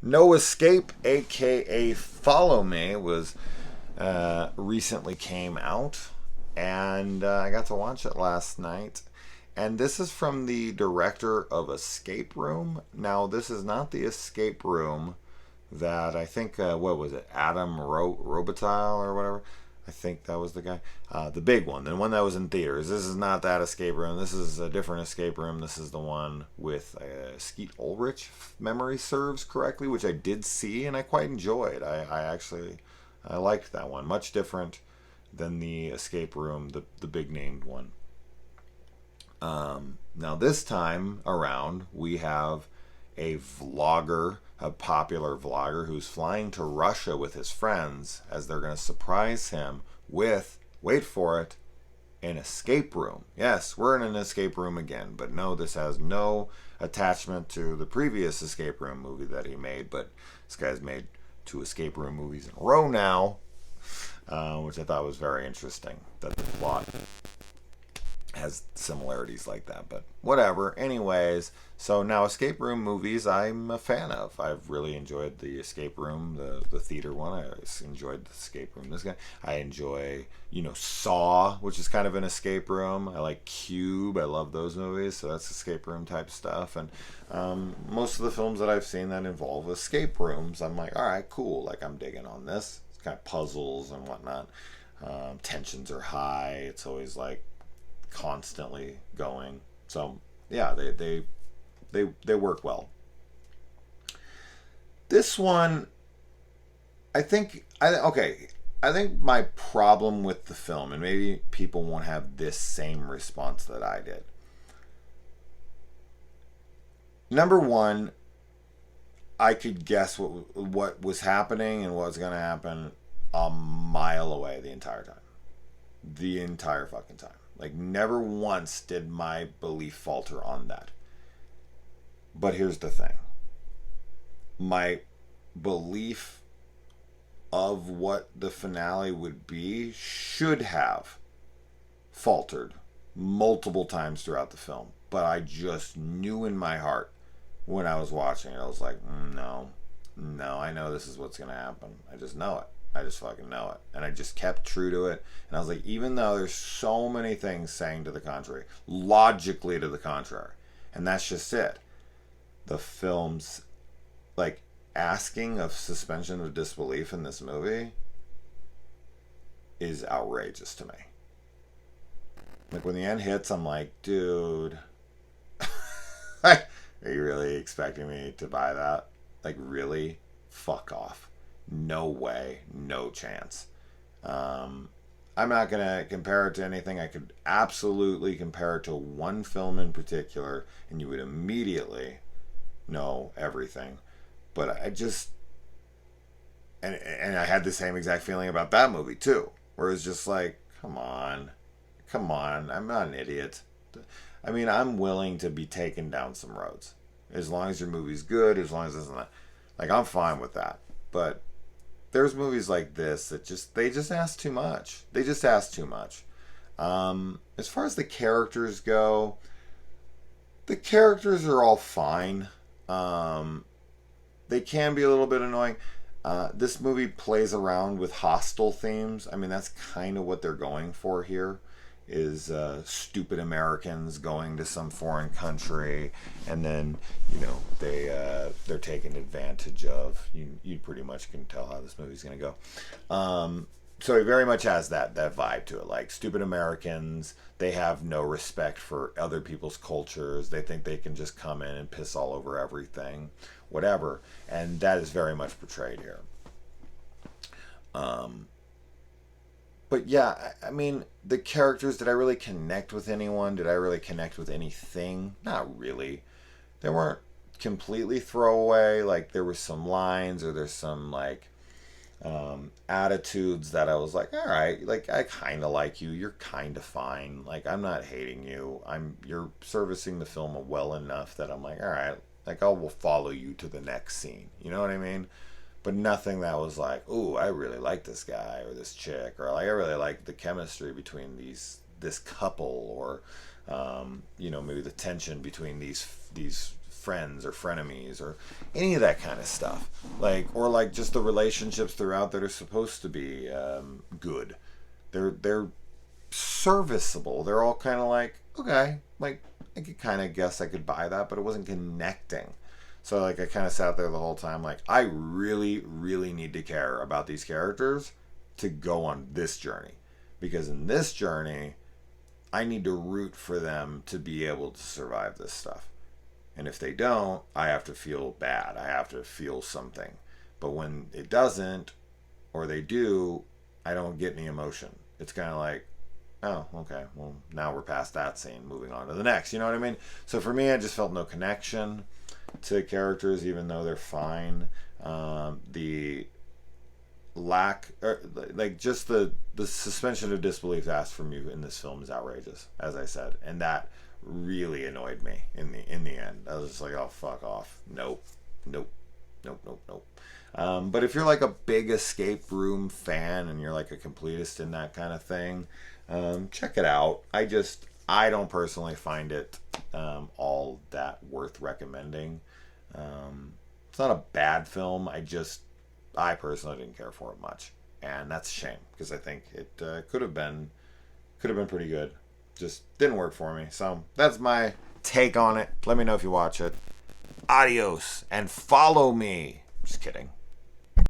No Escape, aka Follow Me, was recently came out, and I got to watch it last night. And this is from the director of Escape Room. Now, this is not the Escape Room that I think, what was it, Robitaille or whatever. I think that was the guy. The big one, the one that was in theaters. This is not that escape room. This is a different escape room. This is the one with Skeet Ulrich, if memory serves correctly, which I did see and I quite enjoyed. I liked that one. Much different than the escape room, the big named one. Now, this time around, we have a vlogger, a popular vlogger, who's flying to Russia with his friends as they're going to surprise him with, wait for it, an escape room. Yes, we're in an escape room again, but no, this has no attachment to the previous escape room movie that he made, but this guy's made two escape room movies in a row now, which I thought was very interesting, that the plot has similarities like that, but whatever. Anyways, so now escape room movies I'm a fan of. I've really enjoyed the escape room, the theater one. I enjoyed the escape room. This guy, I enjoy, Saw, which is kind of an escape room. I like Cube. I love those movies, so that's escape room type stuff. And most of the films that I've seen that involve escape rooms, I'm like, all right, cool. Like, I'm digging on this. It's kind of puzzles and whatnot. Tensions are high. It's always like constantly going. So yeah, they work well. This one, I think my problem with the film, and maybe people won't have this same response that I did. Number one, I could guess what was happening and what was going to happen a mile away the entire time. The entire fucking time. Like, never once did my belief falter on that. But here's the thing. My belief of what the finale would be should have faltered multiple times throughout the film. But I just knew in my heart when I was watching it, I was like, no, I know this is what's going to happen. I just know it. I just fucking know it. And I just kept true to it. And I was like, even though there's so many things saying to the contrary, logically to the contrary, and that's just it. The film's, like, asking of suspension of disbelief in this movie is outrageous to me. Like, when the end hits, I'm like, dude, are you really expecting me to buy that? Like, really? Fuck off. No way, no chance. I'm not going to compare it to anything. I could absolutely compare it to one film in particular, and you would immediately know everything. But I just... And I had the same exact feeling about that movie, too. Where it's just like, come on. I'm not an idiot. I mean, I'm willing to be taken down some roads. As long as your movie's good, as long as it's not... Like, I'm fine with that. But there's movies like this that they just ask too much. They just ask too much. As far as the characters go, the characters are all fine. They can be a little bit annoying. This movie plays around with hostile themes. I mean, that's kind of what they're going for here. Is stupid Americans going to some foreign country, and then they're taken advantage of. You pretty much can tell how this movie's going to go. So it very much has that vibe to it. Like, stupid Americans, they have no respect for other people's cultures. They think they can just come in and piss all over everything, whatever. And that is very much portrayed here. But yeah, I mean, the characters, did I really connect with anyone? Did I really connect with anything? Not really. They weren't completely throwaway. Like, there were some lines or there's some, like, attitudes that I was like, all right, like, I kind of like you. You're kind of fine. Like, I'm not hating you. You're servicing the film well enough that I'm like, all right, like, I will follow you to the next scene. You know what I mean? But nothing that was like, ooh, I really like this guy or this chick, or like, I really like the chemistry between this couple, or maybe the tension between these friends or frenemies or any of that kind of stuff. Or just the relationships throughout that are supposed to be good. They're serviceable. They're all kind of like, okay, like I could kind of guess I could buy that, but it wasn't connecting. So I kind of sat there the whole time like, I really, really need to care about these characters to go on this journey. Because in this journey, I need to root for them to be able to survive this stuff. And if they don't, I have to feel bad. I have to feel something. But when it doesn't, or they do, I don't get any emotion. It's kind of like, oh, okay, well, now we're past that scene, moving on to the next. You know what I mean? So for me, I just felt no connection to characters, even though they're fine. The lack, just the suspension of disbelief asked from you in this film is outrageous, as I said, and that really annoyed me in the end. I was just like, oh, fuck off. Nope. But if you're like a big escape room fan and you're like a completist in that kind of thing, check it out. I don't personally find it all that worth recommending. It's not a bad film. I personally didn't care for it much, and that's a shame because I think it could have been pretty good. Just didn't work for me. So that's my take on it. Let me know if you watch it. Adios and follow me. Just kidding.